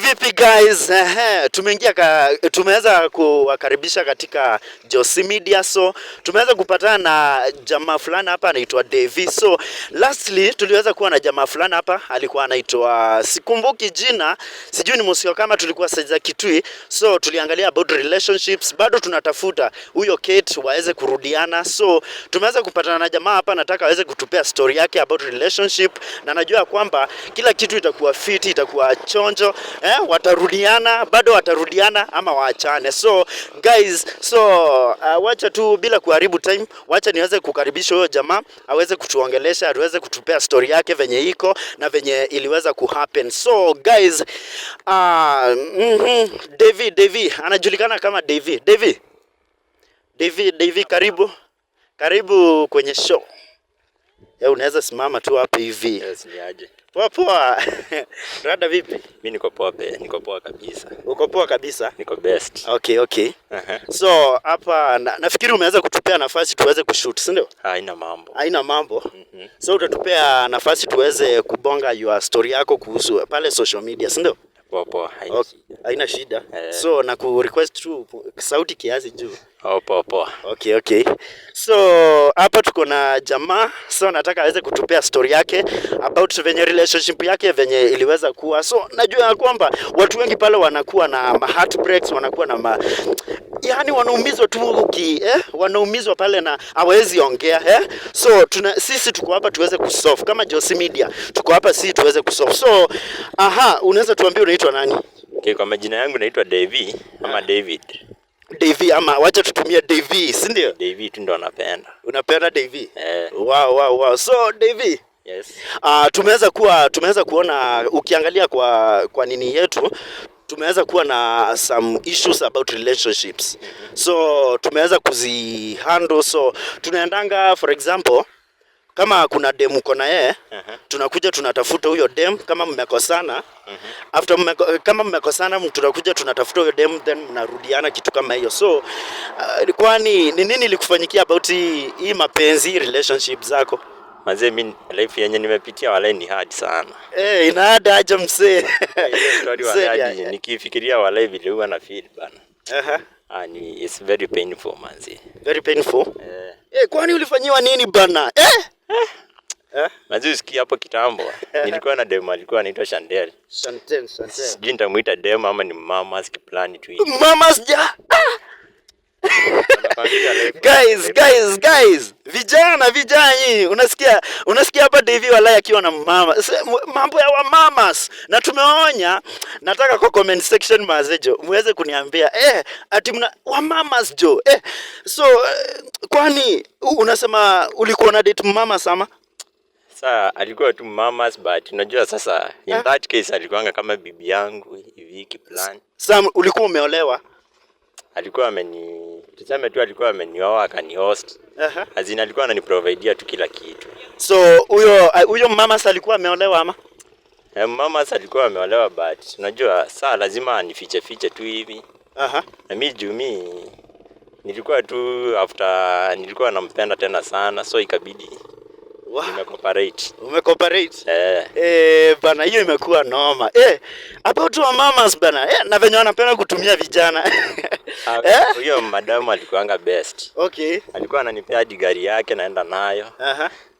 Vipi guys? Tumeweza kuwakaribisha katika Josi Media, so tumeweza kupatana na jamaa fulani hapa anaitwa Davy. So lastly tuliweza kuwa na jamaa fulani hapa alikuwa anaitwa sikumbuki jina, sijui ni msio kama tulikuwa saiza Kitui. So tuliangalia about relationships, bado tunatafuta huyo Kate waweze kurudiana. So tumeweza kupatana na jamaa hapa, nataka aweze kutupea story yake about relationship, na najua kwamba kila kitu itakuwa fiti, itakuwa chonjo. Watarudiana, bado watarudiana ama waachane. So guys, wacha tu bila kuharibu time, wacha niweze kukaribisha huyo jamaa aweze kutuongelesha, aweze kutupea story yake venye iko na venye iliweza kuhappen. So guys, Davy anajulikana kama Davy. Davy, karibu kwenye show. Unaweza simama tu hapa hivi. Yes, ni aje. Poa. Rada vipi? Mimi niko poa kabisa. Uko poa kabisa? Niko best. Okay. So hapa nafikiri umeweza kutupea nafasi tuweze kushoot, si ndio? Haina mambo. So utatupea nafasi tuweze kubonga your story yako kuhusu pale social media, si ndio? Poa. Haina shida. So na ku request tu sauti kiasi juu. Poa. Okay. So hapa tuko na jamaa, so nataka aweze kutupea story yake about venye relationship yake venye iliweza kuwa. So najua kwamba watu wengi pale wanakuwa na heartbreaks, wanakuwa na yani wanaumizwa tu wanaumizwa pale na hawezi ongea So sisi tuko hapa tuweze kusolve kama Josi Media. Tuko hapa sisi tuweze kusolve. So unaweza tuambie unaitwa nani? Okay, kwa majina yangu naitwa Davy ama David. Davy ama wacha tutumie Davy, si ndio? Davy tu ndo napenda. Unapenda Davy? Wow. So Davy, yes. Tumeweza kuona ukiangalia kwa nini yetu, tumeweza kuwa na some issues about relationships. So tumeweza kuzihandle. So tunaendanga, for example, kama kuna dem uko na yeye, tunakuja tunatafuta huyo dem kama mmekosana. Kama mmekosana tunakuja tunatafuta huyo dem, then mnarudiana, kitu kama hiyo. So kwani ni nini ilikufanyikia about hii mapenzi relationship zako? Manze, mimi life yenye nimepitia wala ni hard sana. Ina hard aje msee. Story wala nikifikiria wala vile huwa na feel bana. It's very painful manze. Very painful? Kwani ulifanyiwa nini bana? Manze, usikia hapo kitambo. Nilikuwa na dem alikuwa anaitwa Chantel. Sijui nitamuita dem ama ni mamas kiplani tu hivi. Mamas ja. Guys, vijana nyinyi, unasikia hapa Davy walai akiwa na mama. Mambo ya wa mamas. Na tumeonya, nataka kwa comment section mazejo muweze kuniambia ati mna wa mamas jo. So kwani unasema ulikuwa na date mama sama? Sasa alikuwa tu mamas, but unajua sasa in that case alikuwa kama bibi yangu hivi kiplan. Sasa ulikuwa umeolewa? Alikuwa tuseme tu alikuwa amenioa akanihost. Azina alikuwa ananiprovidea tu kila kitu. So huyo mama alikuwa ameolewa ama? Mama alikuwa ameolewa, but unajua saa lazima anifiche tu hivi. Na mimi nilikuwa tu after nilikuwa nampenda tena sana, so ikabidi Umecooperate? Bana, hiyo imekuwa noma. About wa mamas bana. Na venye wanapenda kutumia vijana. Huyo madamu alikuanga best. Okay. Alikuwa ananipea hadi gari yake naenda nayo.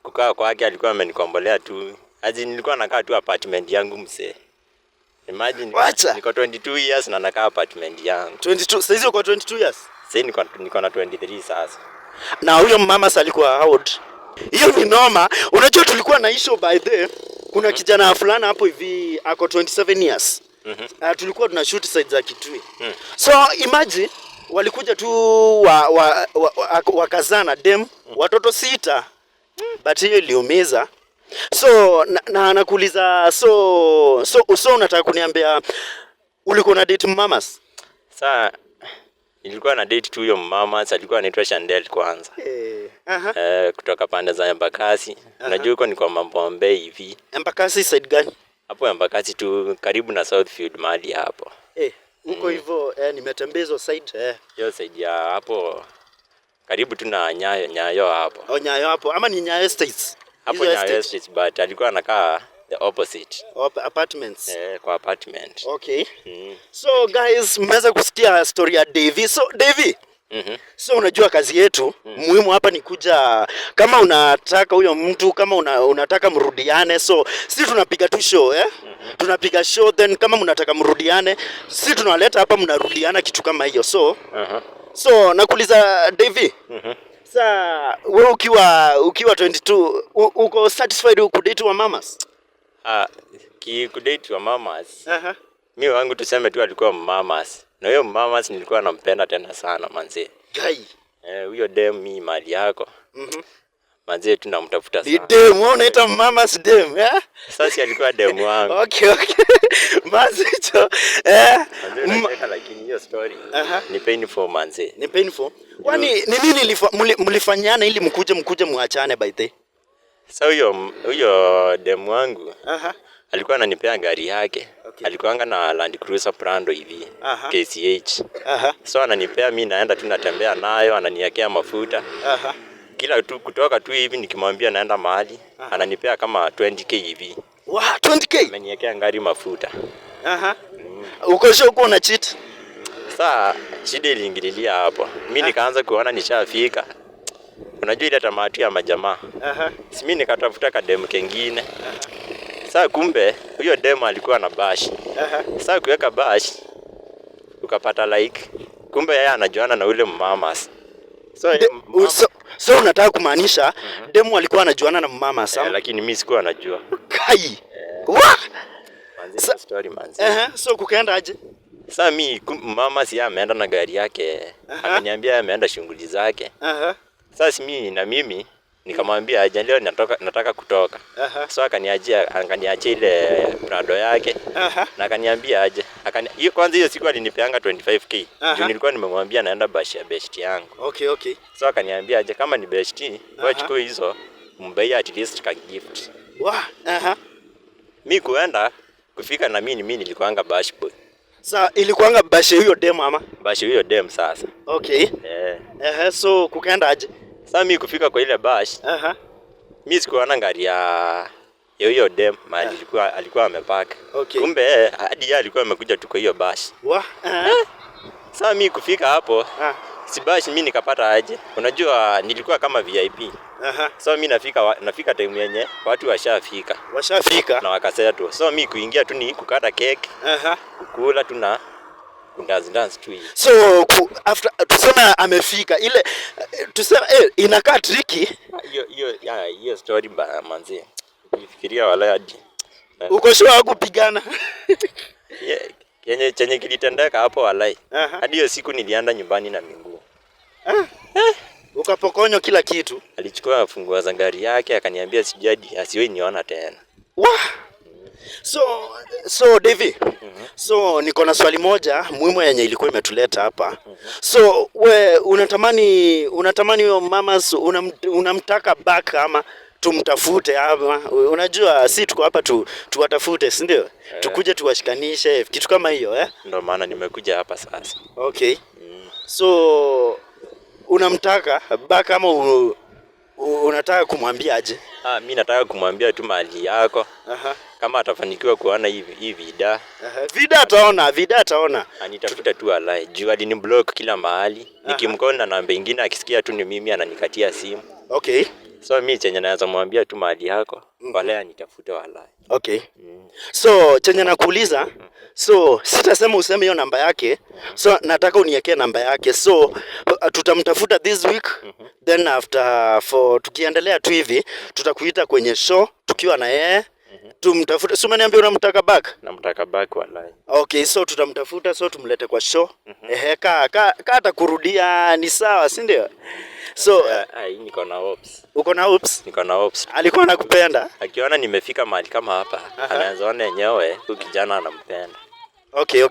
Kukaa kwake alikuwa amenikombolea tu. Nilikuwa nakaa tu apartment yangu msee. Imagine niko 22 years na nakaa apartment yangu. 22. Sasa hizo uko 22 years? Sasa niko na 23 sasa. Na huyo mama alikuwa how old? Hiyo ni noma. Unajua tulikuwa na issue by the kuna kijana fulani hapo hivi ako 27 years. Tulikuwa tuna shoot side za Kitui. So imagine walikuja tu wakazana dem watoto 6. But hiyo iliumiza. So na nakuuliza, so unataka kuniambia ulikuwa na date mamas? Sasa nilikuwa na date tu huyo mamas, alikuwa anaitwa Chantel kwanza. Kutoka pande za Embakasi. Unajua huko ni kwa Mambombe hivi. Embakasi side gani? Hapo Embakasi tu karibu na Southfield mahali hapo. Huko hivyo nimetembezwa side. Hiyo side ya hapo karibu tu na Nyayo hapo. Nyayo hapo ama ni Nyayo Estates? Hapo Nyayo Estates, but alikuwa anakaa the opposite. Apartments. Kwa apartment. Okay. So guys, mmeweza kusikia story ya Davy. So Davy, so unajua kazi yetu muhimu hapa ni kuja, kama unataka huyo mtu, kama unataka mrudiane, so si tunapiga tu show tunapiga show, then kama mnataka mrudiane, si tunawaleta hapa mnarudiana, kitu kama hiyo. So so nakuuliza Davy, Sasa wewe ukiwa 22 uko satisfied kudate wa mamas? Kudate wa mamas. Mimi wangu tuseme tu alikuwa mamas. Na huyo mamas nilikuwa nampenda tena sana manze. Guy. Huyo dem mimi mali yako. Manze tunamtafuta sana. Ni dem, wewe unaita mamas dem, Sasa alikuwa dem wangu. Okay. Mazicho. Manze lakini hiyo story ni painful manze. Ni painful. Kwani ni nini mlifanyana ili mkuje muachane by the? Sasa huyo dem wangu alikuwa ananipea gari yake. Okay. Alikuanga na Land Cruiser Prado hivi. KCH. So ananipea, mimi naenda tu natembea nayo, ananiwekea mafuta. Kila tu kutoka tu hivi nikimwambia naenda mahali, ananipea kama 20k hivi. Wow, 20k? Ameniwekea gari mafuta. Uko sure uko una cheat? Sasa shida iliingililia hapo. Mimi nikaanza kuona nishafika. Unajua ile tamati ya majamaa. Si mimi nikatafuta kademu kengine. Sasa kumbe huyo demo alikuwa na bash. Sasa kuweka bash ukapata like. Kumbe yeye anajuana na ule mamas. So unataka kumaanisha demo alikuwa anajuana na mama sawa? Lakini mimi sikuwa najua. Kai. Manzi story manzi. So kukaenda aje? Sasa mimi mama si ameenda na gari yake. Akaniambia ameenda shughuli zake. Sasa mimi nikamwambia aje leo nataka kutoka. So akaniachia ile Prado yake. Na akaniambia aje. Hiyo kwanza hiyo siku alinipeanga 25k. Juu nilikuwa nimemwambia naenda bash ya best yangu. Okay. So akaniambia aje kama ni best, wachukue hizo mbai at least ka gift. Mimi kuenda kufika na mimi nilikuanga bash boy. Sasa ilikuanga bash huyo dem ama? Bash huyo dem sasa. Okay. So kukaenda aje? Sasa mimi kufika kwa ile bash. Mimi sikuona gari ya hiyo dem mali alikuwa amepaka. Okay. Kumbe hadi yeye alikuwa amekuja tu kwa hiyo bash. Sasa mimi kufika hapo si bash mimi nikapata aje. Unajua nilikuwa kama VIP. So mimi nafika time yenye watu washafika na wakasema tu. So mimi kuingia tu ni kukata cake. Kukula tu na dance tu hivi. So after tuseme amefika ile tuseme inakaa tricky. Hiyo story manzi. Nifikiria wala hadi. Uko sure hakupigana? Chenye kilitendeka hapo walai. Hadi hiyo siku nilienda nyumbani na miguu. Ukapokonywa kila kitu. Alichukua funguo za gari yake akaniambia sijadi asiwe niona tena. So Davy. So niko na swali moja muhimu yenye ilikuwa imetuleta hapa. So we unatamani huyo mamas unamtaka back ama tumtafute ama unajua si tuko hapa tuwatafute, si ndio? Tukuje tuwashikanishe kitu kama hiyo Ndio maana nimekuja hapa sasa. Okay. So unamtaka back ama unataka kumwambia aje? Mimi nataka kumwambia tu mali yako. Kama atafanikiwa kuona hivi vida. Vida ataona. Anitafuta tu alai. Juu aliniblock kila mahali. Nikimkona namba nyingine akisikia tu ni mimi ananikatia simu. Okay. So mimi chenye naweza mwambia tu mali yako, wala anitafute walai. Okay. So chenye nakuuliza, so sitasema useme hiyo namba yake. So nataka uniwekee namba yake. So tutamtafuta this week. Then after tukiendelea tu hivi, tutakuita kwenye show tukiwa na yeye. Tumtafute. So umeniambia unamtaka back? Namtaka back walai. Okay, so tutamtafuta, so tumlete kwa show. Atakurudia ni sawa, si ndio? So niko na hopes. Uko na hopes? Niko na hopes. Alikuwa anakupenda? Akiona nimefika mahali kama hapa, anaanza ona yenyewe huyu kijana anampenda. Okay.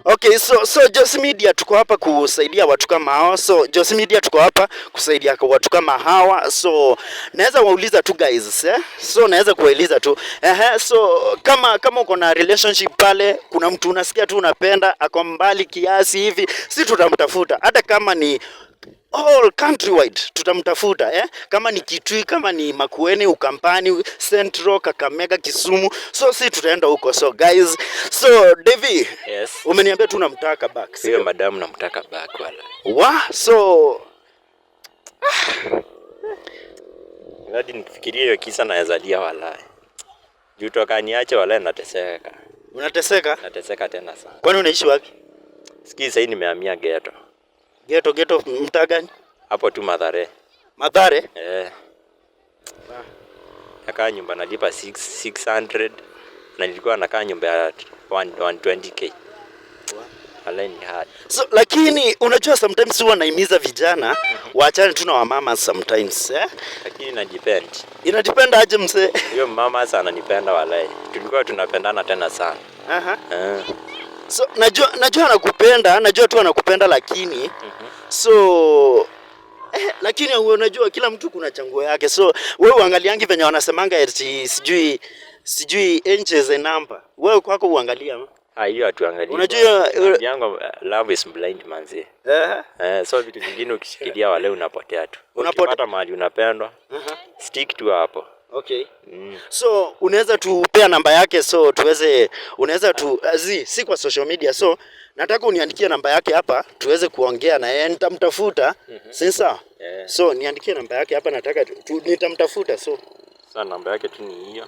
Okay, so Joss Media tuko hapa kusaidia watu kama hao. So Joss Media tuko hapa kusaidia watu kama hawa. So naweza wauliza tu guys, So naweza kuwauliza tu. So kama uko na relationship pale, kuna mtu unasikia tu unapenda, ako mbali kiasi hivi, si tutamtafuta. Hata kama ni all countrywide tutamtafuta kama ni Kitui, kama ni Makueni, Ukambani, Central, Kakamega, Kisumu, so si tutaenda huko. So guys, so Devi, Yes. Umeniambia tu namtaka back. Hiyo madam namtaka back wala. So Hadi nifikirie hiyo kisa naweza lia wala. Juu toka niache wala nateseka. Unateseka? Nateseka tena sana. Kwani unaishi wapi? Sikii sasa nimehamia ghetto. Ghetto mtaa gani? Hapo tu Mathare. Mathare? Nakaa nyumba nalipa 600 na nilikuwa nakaa nyumba ya 120k. Wala ni hard. So lakini unajua sometimes huwa naimiza vijana waachane tu na wamama sometimes Lakini inadepend. Inadepend aje mzee? Hiyo mama sana ananipenda wala. Tulikuwa tunapendana tena sana. So najua anakupenda, najua tu anakupenda lakini so lakini unajua kila mtu kuna changuo yake. So wewe uangaliangi venye wanasemanga eti sijui inches a number. Wewe kwako uangalia Hiyo atuangalia. Unajua yangu love is blind manzi. So vitu vingine ukishikilia wale unapotea tu. Unapata mahali unapendwa. Stick tu hapo. Okay. So unaweza tupea namba yake so tuweze, unaweza si kwa social media, so nataka uniandikie namba yake hapa tuweze kuongea na yeye, nitamtafuta. Sasa so niandikie namba yake hapa, nataka nitamtafuta. So namba yake tu ni hiyo.